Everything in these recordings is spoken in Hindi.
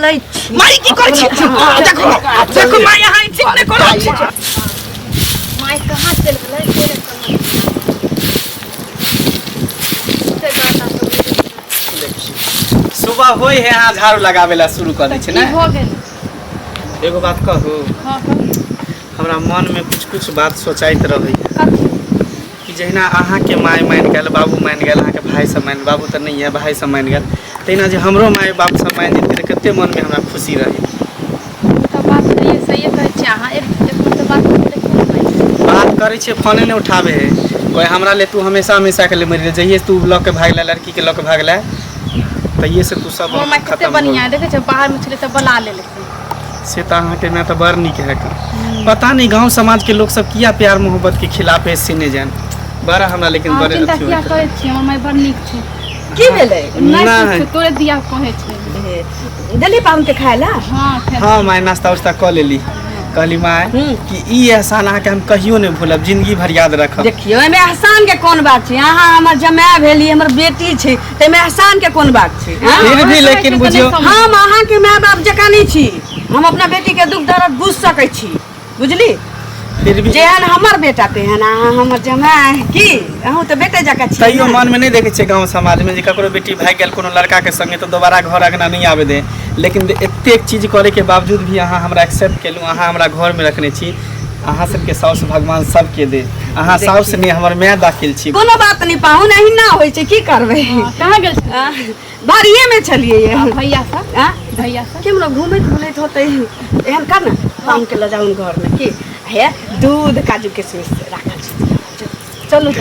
चलै छी माई की करै छी देखो देखो माई यहाँ ठीक नहीं करो माई कहां चल गेलै सुबह होई है यहाँ झाड़ू लगावेला शुरू कर दै छै ना हो गेल एगो बात कहू हां हमरा मन में कुछ कुछ बात सोचाइत रही कि जहिना अहाँ के माय मान गेल बाबू मान गेल अहाँ के भाई सब मान बाबू तो नहीं है भाई सब मान गेल तहिना जे हमरो माय बाप सब मान जेतै त कते मन में हमरा खुशी रही तो बात ये सही कहै छी अहाँ एक तो बात करै छै फोने नहीं उठावे है कोई हमरा ले तू हमेशा हमेशा के ले मरि जइए तू ल के भागला लड़की के ल के भागला तइए से तू सब खत्म कते बढ़िया देखे छ बाहर में छले त बुला ले से तो अहाँ के मैं तो बड़ निक है पता नहीं गांव समाज के लोग सब किया प्यार मोहब्बत के खिलाफ है से नहीं जान बड़ा हमरा लेकिन बड़े चिंता किया कहै छी हमर माय बड़ निक छै की भेलै नहीं तोरे दिया कहै छै दिल्ली पाउन के खायला हां माय नाश्ता उस्ता क लेली कहली माय कि ई एहसान अहाँ के हम कहियो नहीं भूलब जिंदगी भर याद रखब देखियो एमे एहसान के कोन बात छै अहाँ हमर जमाय भेली हमर बेटी छै ते में एहसान के कोन बात छै फिर भी लेकिन बुझियो हम अहाँ के माय बाप जका नहीं छी हम अपना बेटी के दुख दर्द बुझ सकै छी बुझली फिर भी जेहन हमर बेटा तेहन अहाँ हमर जमाय की अहूँ तो बेटे जका छी तैयो मन में नहीं देखे छे गांव समाज में जे ककरो बेटी भाग गेल कोनो लड़का के संगे तो दोबारा घर अंगना नहीं आवे दे लेकिन एते चीज करे के बावजूद भी अहाँ हमरा एक्सेप्ट केलु अहाँ हमरा घर में रखने छी अहाँ सबके साउस भगवान सबके दे अहाँ साउस ने हमर माय दाखिल छी कोनो बात नहीं पाहुन एही ना होय छै की करबै कहां गेल बाड़िए में चलिए ये भैया सब केमरो घूमैत होते एहन कर ना पाहुन के ल जाउन घर में की है दूध काजू किशमिश राखल छै चलू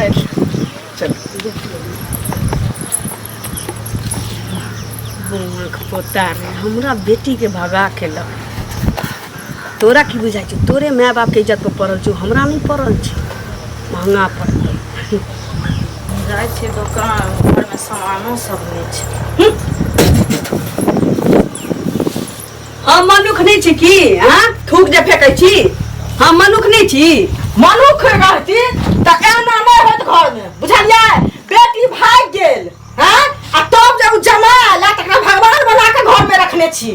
चल बुआंख पोता रे हमरा बेटी के भगा के ल तोरा की बुझाइ छै तोरे माय बाप के इज्जत पर पड़ल छै हमरा नहीं पड़ल छै महंगा पड़ल जाय छै दुकान घर में सामानो सब नहीं छै हम मनुख नहीं छी की हां थूक जे फेकै छी हम मनुख नहीं छी मनुख रहती त एना नहीं होत घर में बुझलियै बेटी भाग गेल हां आ तब जब जमाला तकरा भगवान बना के घर में रखने छी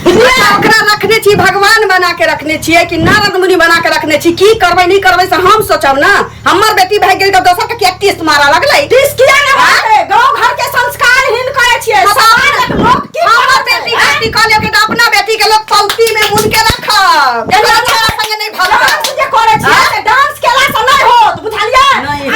ओकरा रखने छी भगवान बना के रखने छियै कि नारद मुनि बना के रखने छी की करबै नहीं करबै से हम सोचब ना हमर बेटी भाग गेल त दोसर के टिस मारा लगलै टिस किया ना मारे गांव घर के संस्कारहीन करे छियै समाज लोग की हमर बेटी कहले कि अपना बेटी के लोग पौती में मुन के रखब एकरा संगे नहीं भागब जे करे छियै डांस केला से नहीं होत बुझलियै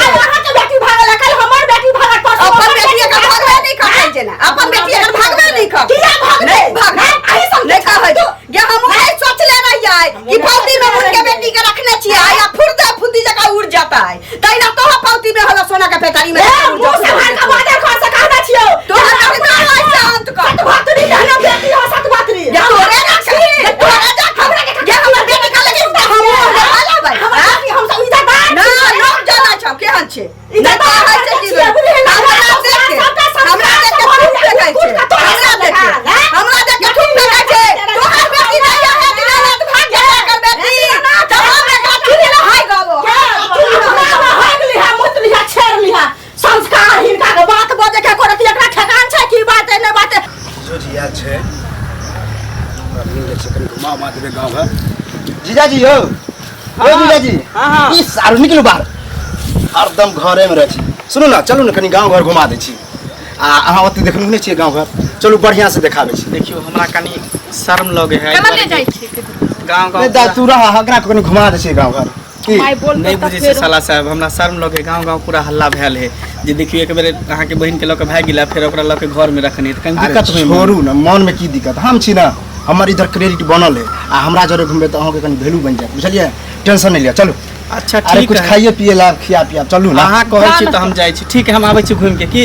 आज अहाँ के बेटी भागल कल हमर बेटी भागल पर अपन बेटी के भागबे नहीं करबै जेना अपन बेटी अगर भागबे नहीं कर किया भागबे भाग आई सब देखा है ये हम नहीं सोचले रहियै कि पौती में मुन के बेटी के रखने छियै या फुर्दा फुद्दी जका उड़ जाता है तैना तो पौती में होला सोना के पेटारी में उड़ जाता है का बात कर से कहना छियो तो हमरा शांत कर सतवातरी कहना बेटी हो सतवातरी या तोरे रखली तोरे जा हमरा के हमर बेटी का लगे हम वाला भाई हम सब इज्जतदार ना लोग जाना छ केहन छै इज्जतदार है छै कि हमरा देख के हमरा देख के खूब देखाय छै हमरा देख के खूब देखाय छै तोहर बेटी नहीं है दिनानाथ भाग जा कर बेटी तब हमरा का चुरी हाय गबो भाग लिहा मुत लिहा छेड़ लिहा संस्कार हिनका के बात बजे के करत एकरा ठेकान छै की बात है नहीं बात जो जिया छै मिल ले छै कनी घुमा मा देबे गांव है जीजाजी हो ओ जीजाजी हां ई सारू निकलू बाहर हरदम घरे में रहै छी सुनू ना चलू ना कनी गांव घर घुमा दै छी आ अहाँ ओते देखनु नहीं छियै गांव घर चलू बढ़िया से देखाबै छी देखियो हमरा कनी शर्म लगे है केना ले जाय छी गांव नहीं दा तू रहा हगरा को कनी घुमा दै छी गांव घर की माय बोल नहीं बुझे से साला साहब हमरा शर्म लगे गांव पूरा हल्ला भेल है जे देखियो एक बेर अहाँ के बहिन के ल के भाग गेला फिर ओकरा ल के घर में रखने त कनी दिक्कत होई छोड़ू ना मन में की दिक्कत हम छी ना हमर इधर क्रेडिट बनल है आ हमरा जरे घुमबे त अहाँ के कनी वैल्यू बन जाय बुझलिए टेंशन नहीं लिया चलो अच्छा ठीक है कुछ खाइए पिए ला खिया पिया चलू ना अहाँ कहै छी त हम जाय छी ठीक है हम आबै छी घूम के की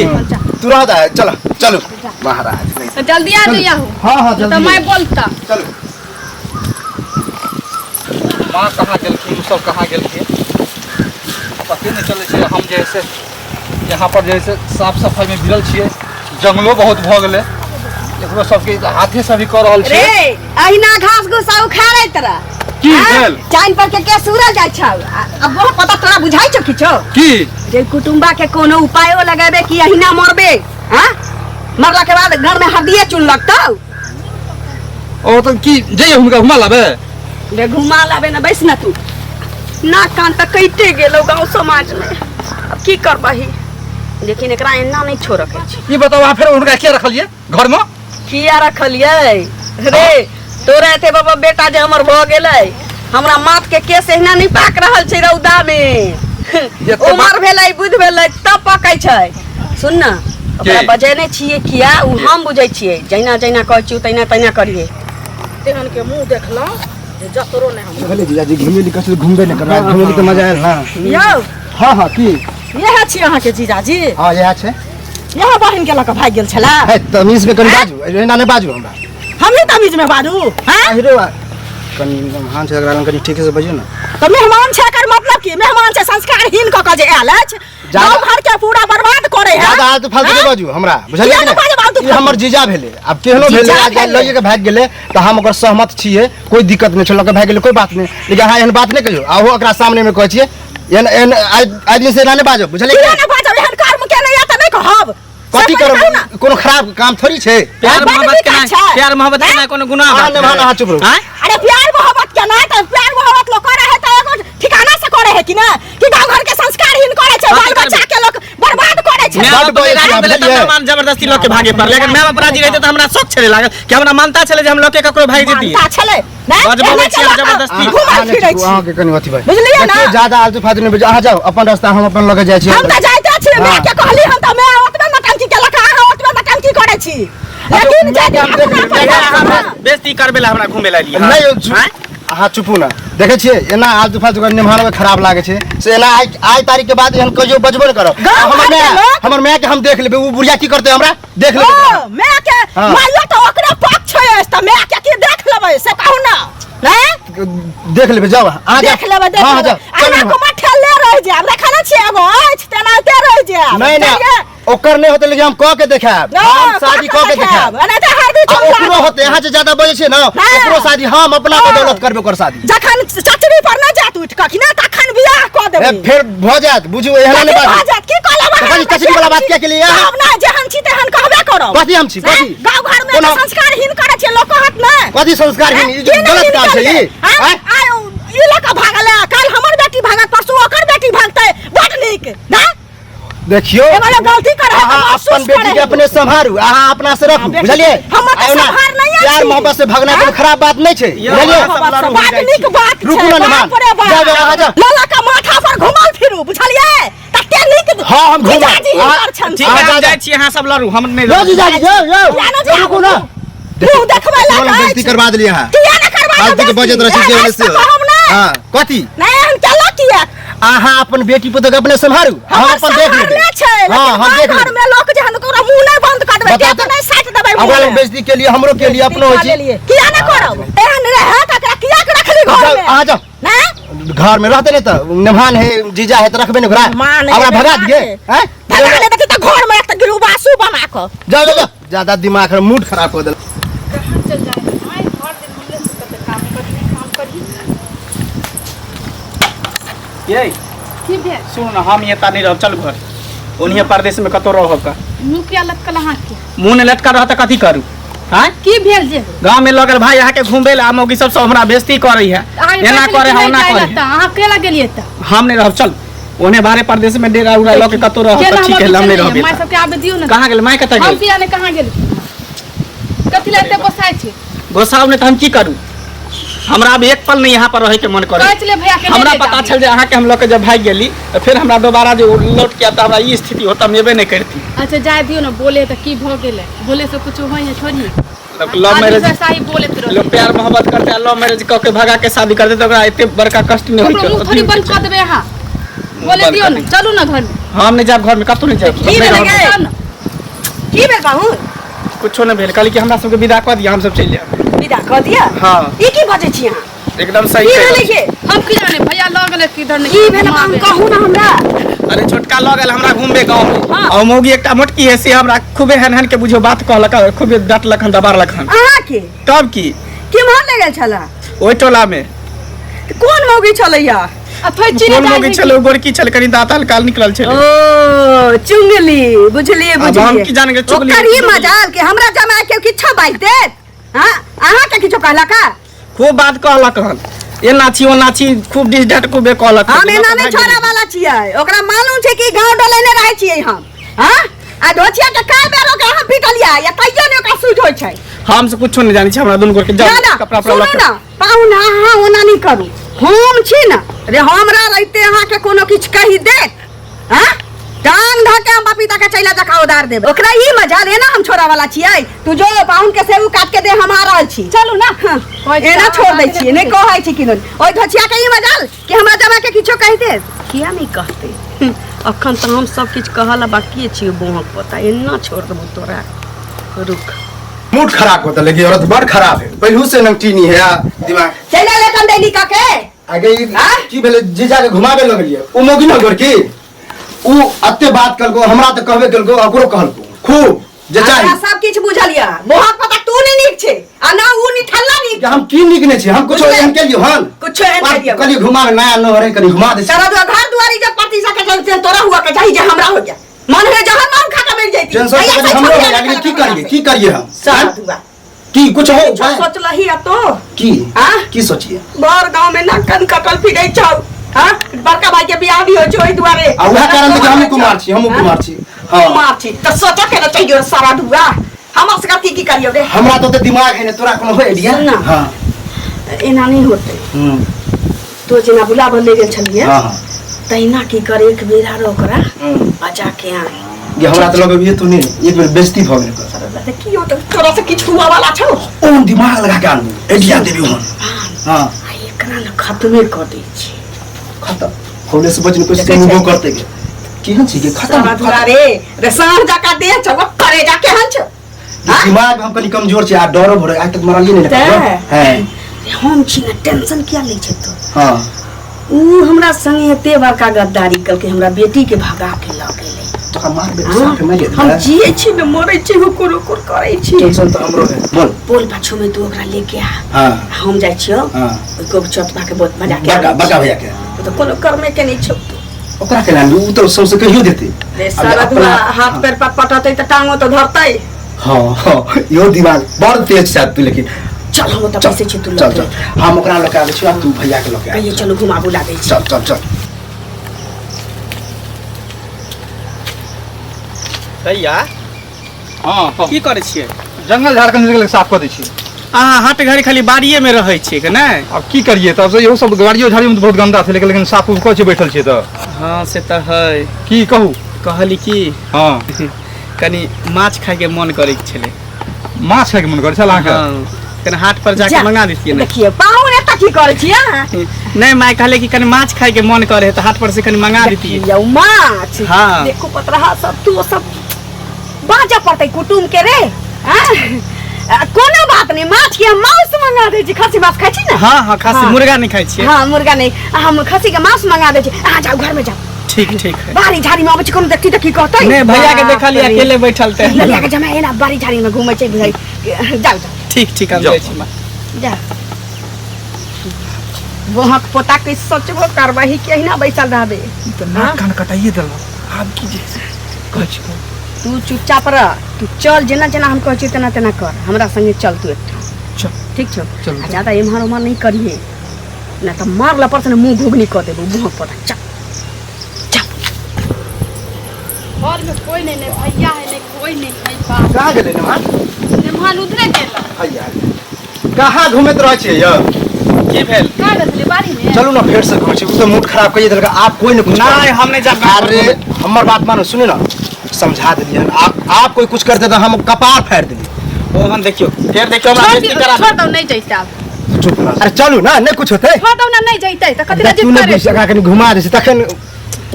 तू रह दा चलो चलो महाराज नहीं तो जल्दी आ जइया हो हां हां जल्दी तो मैं बोलता चलो माँ कहाँ गेलखिन सब कहाँ गेलखिन पते नहीं चले छै हम जैसे यहाँ पर जैसे साफ सफाई में भिड़ल छियै जंगलो बहुत भ गेलै एकरो सबके हाथे से भी कर रहल छै रे अहिना घास घुस उखाड़ै तरा की भेल चाइन पर के सूरज जाय छ अब बहुत पता तोरा बुझाइ छ किछो की जे कुटुंबा के कोनो उपायो लगाबे कि अहिना मरबे हां मरला के बाद घर में हड्डिए चुन लगतौ ओ तो की जइए हुनका घुमा लाबे बे घुमा लाबे ना, बैस ना तू। ना कान तक कइते गेलो गांव समाज में, अब की करबही, लेकिन एकरा एना नहीं छोड़ के छी। ये बताओ, वहाँ फिर उनका क्या रखलिए घर में? किया रखलिए रे तोरा एते बाबा बेटा जे हमर भ गेलै, हमरा माथ के केस एहना नहीं पाक रहल छै रौदा में। उमर भेलै बुध भेलै तब पकै छै। सुन ना, ओकरा बजेने छिए किया, उ हम बुझै छिए, जैना जैना कहै छी तैना तैना करिए। तेहन के मुंह देखलौ जे जतरो नै हम भले जीजाजी घूमे ली कसले घूमबे न करबा, घूमे ली त मजा आयल ना। यौ हां हां की यह छी अहाँ के जीजाजी? हां यह छै। यह बहिन के लक भाग गेल छला। है तमीज में कन बाजू, एना ने बाजू हमरा। हम ही तमीज में बाजू हैं? हिरो कन मेहमान छै, अगर कनी ठीक से बजियो ना। तो मेहमान छै कर मतलब की? मेहमान छै संस्कारहीन क के जे आयल अछि, गांव घर के पूरा बर्बाद करे है। ज्यादा आलतू फालतू के बाजू हमरा, बुझलियै कि नहीं? ई हमर जीजा भेले, अब केहनो भेले, आज लइए के भाग गेले त हम ओकर सहमत छियै, कोई दिक्कत नहीं छै, लक भाग गेले कोई बात नहीं। लेकिन हां एहन बात नहीं कहियो, आहो ओकरा सामने में कहै छियै एन एन आज दिन से ना बाजो, बुझलियै कि नहीं? बाजो एहन कर्म के नहीं त नहीं कहब। कथी करब, कोनो खराब काम थोड़ी छै। प्यार मोहब्बत के ना, प्यार मोहब्बत के ना कोनो गुनाह हां बात ने भाना चुप रहो। अरे प्यार मोहब्बत के ना, त प्यार मोहब्बत लोग करे है त एगो ठिकाना से करे है कि ना, कि गांव घर के संस्कारहीन करे छै, बाल बच्चा के लोग बर्बाद करे छै। मैं अपने राज देले त मेहमान जबरदस्ती लोग के भागे पर, लेकिन मैं अपना जी रहते त हमरा शौक छले लागल कि हमरा मानता छले जे हम लोग के ककरो भाग देती। मानता छले ना, बजबे छी जबरदस्ती घुमा फिरै छी। अहाँ के कनी अथी भाई, बुझलियै ना? ज्यादा आलतू फालतू नहीं बजा, अहाँ जाओ अपन रास्ता, हम अपन लगे जाय छी। हम त जाइते छी, मैं के कहली हम त मैं ओतबे नटंकी के लका, अहाँ ओतबे नटंकी करे छी। लेकिन जे हम देख लेबै, बेइज्जती करबे ला हमरा घुमे ला लिए। नहीं अहाँ चुपू ना, देखे छियै एना आलतू फालतू के निमान में खराब लागे छै से, एना आज तारीख के बाद एहन कहियो बजबो न करब। हमर माय के हम देख लेबै, उ बुढ़िया की करते हमरा देख लेबै। ओ मैं के माइयो त ओकरे पक्ष छै, त मैं के की देख लेबै से कहू ना। नहीं देख लेबै, जाओ अहाँ देख लेबै, देख लेबै। अना को मठले रह जाय, देखना छी एगो अछि तेनाते रह जाय। नहीं नहीं ओकर नहीं होते, लेकिन हम कह के देखाब, हम शादी कह के देखाब। अना त हरदी चुप ओकरो होते, यहाँ से ज्यादा बजे छै ना, ओकरो शादी हम अपना बदौलत करबे कर शादी। जखन चचरी पर न जात उठ के कि ना, तखन बियाह क देबै। फिर भ जात, बुझू एहना नहीं बात। भ जात की कहले कथी वाला बात क्या के लिए? हम ना जेहन छी तेहन कहबे करब। कथी हम छी, कथी गांव घर में तो संस्कारहीन करे छै लोग कहत ना। कथी संस्कारहीन, ई गलत काम छै ई। हैं ई लका भागले, कल हमर बेटी भागत, परसू ओकर बेटी भागतै, बड नीक ना। देखियो एगो गलती करे है, अहाँ अपन बेटी के अपने संभारू, अहाँ अपना से रखू, बुझलियै? हम त संभार नहीं अछि। प्यार मोहब्बत से भगना कोनो खराब बात नहीं छै, बुझलियै? बड नीक बात छै। रुकू ना निमान, जाओ जाओ अहाँ जाओ। लला का माथा पर घुमल फिरू, बुझलियै? तते नीक हां हम घुमा ठीक है, हम जाय छी, अहाँ सब लड़ू, हम नहीं लो जीजाजी जाओ रुकू ना। तू देखबै ला बेइज्जती करवा देलियै अहाँ, किया न करबा? फालतू के बजत रहै छै जेने से। हां कथी नहीं हम चला किया अहाँ अपन बेटी पुतोह के अपने संभारू, हम अपन देख लेबै। हां हम देख घर लेबै। में लोग जे हम तोरा मुंह नहीं बंद कर देबै, के नहीं साइड देबै मुंह। अगर बेइज्जती के लिए हमरो के लिए अपनो होई छै, किया न करब? एहन रहे तकरा किया के रखली घर जाओ में? अहाँ जाओ। ना घर में रहते नहीं तो मेहमान है, जीजा है तो रखबे नहीं घरा, मान हमरा भगा दिए हैं? भगा ले देखी त घर में एक त गिरुबासु बना के। जाओ जाओ जाओ, ज्यादा दिमाग है, मूड खराब कर देल। कहाँ चल जाए भाई, घर दिन मिले से कते काम करी। ये की भेल? सुन ना, हम ये ता नहीं रह, चल घर ओनिए परदेश में कतो रहब का। मुंह किया लटकल अहाँ के? मुंह ने लटका रहत कथी करू? हैं की भेल जे? गांव में लगल भाई यहाँ के घूमे ला, मौगी सब हमरा बेइज्जती करे है, एना करे है ओना करे। अहाँ केला गेलिए त? हम नहीं रहब, चल ओने बाहरे परदेश में डेरा उड़ा लो के कतो रहब त ठीक है, हम नहीं रहब। माय सब के आबे दियो ना। कहां गेल माय, कतै हम गेल? पिया ने कहां गेल? कथि लेते बसाय छी? गोसाव ने त हम की करू, हमरा अब एक पल नहीं यहाँ पर रहे के मन करे। कहै छले भैया के हमरा पता चल जे अहाँ के हम लोग के जब भाग गेली तो फिर हमरा दोबारा जो लौट के आता हमरा ई स्थिति होता, हम एबे नहीं करती। अच्छा जाय दियो ना, बोले त की भ गेले? बोले से कुछ होय है छोड़ी। लव मैरिज, सही बोले त लोग प्यार मोहब्बत करते हैं, लव मैरिज क के भगा के शादी करते तो ओकरा इतने बड़का कष्ट नहीं मुंह थोड़ी होई। बंद कर देबे अहाँ। बोले दियो ना, चलू ना घर में। हम नहीं जाब घर में, कतौ नहीं जाब। की भेल गे? की भेल कहू? कुछो नहीं भेल, कहली कि हमरा सबके विदा कर दिया, हम सब चल जाब। विदा क दिया? हां ई की बजै छी अहाँ? एकदम सही की कह। भेलै के? हम की जाने भैया लग गेले किधर नहीं। की भेल हम कहू ना हमरा? अरे छोटका लगल हमरा घूमबे गांव में, हाँ। और मौगी एकटा मोटकी है से हमरा खूबे हन के बुझो बात कहलक, खूबे डांटलक हन, दबारलक हन। अहाँ के तब की केम्हर ले गेल छला? ओइ टोला में कोन मौगी छलैया? अथै चिन्ह कोन मौगी छले, गोरकी छले, कनी दांत हल्का निकलल छले। ओ चुंगली, बुझलिए अब हम की जाने के चुगली? ओकर ई मजाल के हमरा जमाय के किछो बाइज देत? हां अहाँ के किछो सब कहला का खूब बात कहलक हन ए नाची ओ नाची खूब डिस डाट खूबे कहलक हम एना नहीं छोड़ा वाला छियै ओकरा मालूम छै कि गांव डोले ने रहै छियै हम हां आ ढोचिया के का बेर ओकरा हम पिटलिया या कहियो ने ओकरा सूट होय छै हम से कुछो नहीं जानी छी हमरा दुन गोर के जाओ कपड़ा पर लग ना पाहुना हां ओना नहीं करू हम छी ना रे हमरा रहते अहाँ के कोनो किछ कहि दे हां टांग धके हम पपीता के चैला जका उधार देब ओकरा ई मजा ले ना हम छोरा वाला छियै तू जो पाहुन के सेव काट के दे हम आ रहल छी चलू ना एना छोड़ दै छी नहीं कहै छी किन ओइ ढोचिया के ई मजाल कि हमरा जमा के किछो कहि दे किया नहीं कहते अखन त हम सब किछ कहला बाकी छी बोहक पता एना छोड़ देबो तोरा रुक मूड खराब होता लेकिन औरत बड़ खराब है पहलू से नंगटीनी है दिमाग चला ले कन देली का के आगे की भेले जीजा के घुमाबे लगलिए ओ मोगी न गोर की उ अत्ते बात करगो हमरा त कहबे करगो ओकरो कहलको खूब जे चाहि सब किछ बुझलिया मोहक पता तू नहीं नीक छे आ ना उ नी ठल्ला नीक हम की निकने छी हम कुछ एहन के लियो हन कुछ एहन के लियो कली घुमावे नया न रे कली घुमा दे सारा घर दुआरी जब पति सा के चलते तोरा हुआ के चाहि जे हमरा हो गया मन है जहां मन खा के मर जाती टेंशन हमरो हो गया की करिए हम सारा दुआ की कुछ हो सोच लही अब तो की हां की सोचिए बाहर गांव में ना कन कटल फिरै छौ हां बड़का भाई के बियाह भी हो छै ओइ दुआरे आ उहा कारण देख हम कुमार छी हां कुमार छी त सोच के ना चाहिए सारा दुआ हम असगति की करियो रे हमरा तो दिमाग है ने तोरा कोनो हो आइडिया हां एना नहीं होते तो जेना बुलाव ले गेल छलिए हां तैना की करे एक बेरा रो ओकरा बचा के आ ये हमरा तो लगे तू नहीं एक बेर बेइज्जती भ गेल त की हो त तोरा से किछ हुआ वाला छौ ओन दिमाग लगा के आनू आइडिया देबी हम हां एकरा न खत्मे कर दै छी खत्म होले से बचने कोशिश करबो करते के केहन छी के खत्म धरा रे रे साँझ जाका दे छौ करे जा केहन छौ दिमाग हम कनी कमजोर छी आ डरो भरे आज तक मरलिए नहीं हैं हम छी न टेंशन किया ले छै तो हां उ हमरा संगे एते बड़का गद्दारी कर के हमरा बेटी के भगा के ल गेलै तो हम मार बेटा साथ में ले हम जिए छी न मरै छी हुकुर हुकुर करै छी टेंशन तो हमरो है बोल पाछू में तू ओकरा लेके आ हां हम जाय छियो हां ओइ को चटपा के बहुत मजा के बका भैया के तो कोनो कर्मे के नहीं छौ ओकरा के लालू उ तो सबसे कहियो देते रे सारा दुआ हाथ पैर पटपटतै त टांगो तो धरतै हां यो दिमाग बड़ तेज छै तू लेकिन चल हम त पैसे छी तू चल चल हम ओकरा लगा आबै छी तू भैया के लगा कहिए चलो घुमाबू लागै छी चल चल चल भैया हां की करे छिए जंगल झाड़ के निकल साफ कर दै छी अहाँ हट घड़ी खाली बाड़िए में रहै छिए कि नहीं अब की करिए तब से इहो सब गाड़ियो झाड़ी में तो बहुत गंदा थे लेकिन साफ उफ कर बैठल छी त हाँ से तो है की कहू कहली की हां कनी माछ खाए के मन करे छले माछ खाए के मन करे छल अहाँ हाँ कनी हाट पर जाके मंगा देतिए ना देखिए पाहुन एता की करे छी नहीं मैं कहले कि कनी माछ खाए के मन करे तो हाट पर से कनी मंगा देतिए यौ माछ हाँ। देखो पतरहा सब तू सब बाजा पड़तै कुटुम के रे कोनो बात नहीं माछ के हम मांस मंगा दे छी खस्सी मांस खाइ छी ना हाँ हाँ खासी हाँ। मुर्गा नहीं खाई छिए हां मुर्गा नहीं हम खस्सी के मांस मंगा दे छी आ जाओ घर में जाओ ठीक ठीक है बारी झाड़ी में आबै छी कोनो देखती त की कहतै नहीं भैया के देखली अकेले बैठल थे भैया के जमा एना बारी झाड़ी में घूमै छै भाई जाओ जाओ ठीक ठीक हम जाई छी मां जा वहां पोता के सोचबो करबही के ना बैसल रहबे त नाक कान कटाइए देल आब की जे कहै छी तू चुपचाप रह तू चल जेना जेना हम कहै छी तेना तेना कर हमरा संगे चल तू एकठा चल ठीक छौ चल। आ ज्यादा इम्हर उम्हर नहीं करिए ना तो मार ला पर से मुंह घुगनी कर देबो मुंह पता चल घर में कोई नहीं भैया है नहीं कोई नहीं है बाप कहां गेले ना मेहमान उधरे गेला भैया कहां घुमत रहै छी यो की भेल का गथले बाड़ी में चलू ना फेर से घुमै छी उ तो मूड खराब कइए देलक आप कोई न कुछ नहीं हम नहीं जा अरे हमर बात मानो सुने ना समझा दिलिए आप कोई कुछ करते तो हम कपार फाड़ दिली ओहन देखियो फिर देखियो हमरा बेइज्जती करा छोड़ दो नहीं जइते अब चुप रह अरे चलू ना नहीं कुछ होते छोड़ दो ना नहीं जइते त कथि तू जिद ने करे बीच लगा के घुमा दे तखन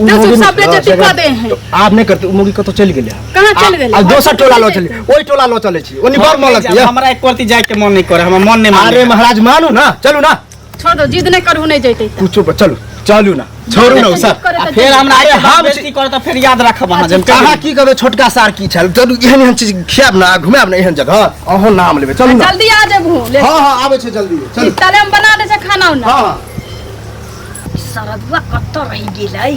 दस सब बेइज्जती कर दे हैं आप नहीं करते मुगी कतो चल गेले कहां चल गेले आ दोसर टोला लो चली ओई टोला लो चले छी ओनी बड़ मन लगती है हमरा एक परती जाए के मन नहीं करे हमरा मन नहीं अरे माने महाराज मानू ना चलू ना छोड़ दो जिद नहीं करू नहीं जइते तू चुप चलू चलू ना छोड़ू ना सर फिर हमरा अरे हम हम बेइज्जती करे तो फिर याद रखब अहाँ जब कहा की कहबे छोटका सार की छल चलू एहन एहन चीज खियाब ना घुमाब ना एहन जगह अहो नाम लेबे चलू ना जल्दी आ जेबू ले हां हां आबै छै जल्दी चल तले हम बना दे छै खाना उना हां सरदुआ कत्तो रहि गेलै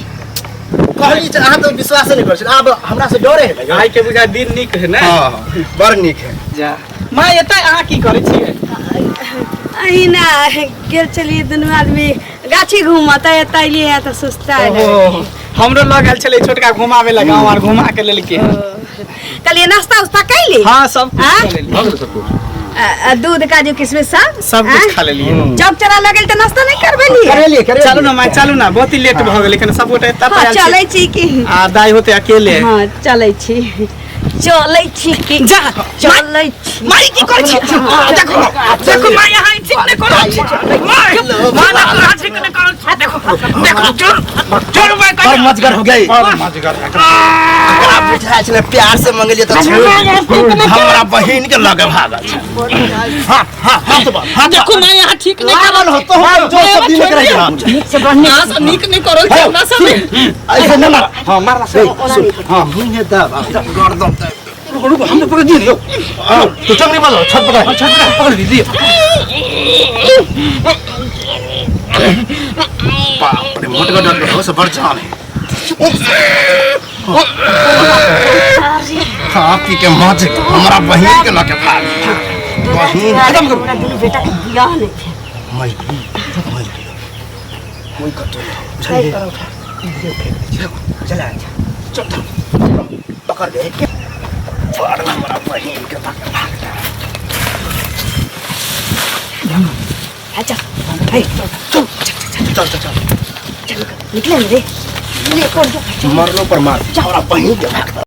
कहली छ अहाँ तो विश्वास नहीं कर छी अब हमरा से डरे है गाय के बुझा दिन निक है ना हां बड़ नीक है जा मां एतै अहाँ की करै छियै अहिना गेल चलिए दुनू आदमी गाछी घूमता है तैलिए है तो सुस्ता ओहो, हमरो लग आयल छलै छोटका घुमावे ला गाँव आर घुमा के लेलकै। कहलिए नाश्ता उस्ता कैली हाँ सब कुछ हाँ? खा लेलियै। दूध काजू किशमिश सब कुछ खा लेलियै। चौक चला लगल तो नाश्ता नहीं करबेली चलू ना माय चलू ना, बहुत ही लेट भऽ गेल, लेकिन सब गोटे एतऽ हाँ चलै छी की आ दाई होते अकेले। हाँ चलै छी की जा चलै छी माई की करै छी? देखो देखो माई यहाँ ठीक नहीं करो छी। माई माना ठीक नहीं करो छी। देखो देखो जोर जोर माई और मजगर हो गई। अगर बुझाय छले प्यार से मंगलिए तो हमरा बहिन के लगे भागल छै। हां हां हाथ बात हां देखो माई यहाँ ठीक नहीं पागल हो तो हम जो सब दिन करे यहाँ से निक नहीं करो छी हमरा सब। ऐसे न मार। हां मारला से हां मुंह दब गर्दन रुक हमने पकड़ दियो। तो चंगरी मारो छत पकड़ पकड़ दी दियो। बाप रे मोटका डर हो से बढ़ जान है। खा पी के मौज हमारा बहिन के लगे भाग बहिन खत्म करो। हमरा दुनू बेटा के बियाह नहीं थे कोई कतो चल चला चल पकड़ ले के फाड़ हमारा बहिन के लगे भाग। अच्छा चल निकले रे मरलो पर मार हमारा बहिन के भाग।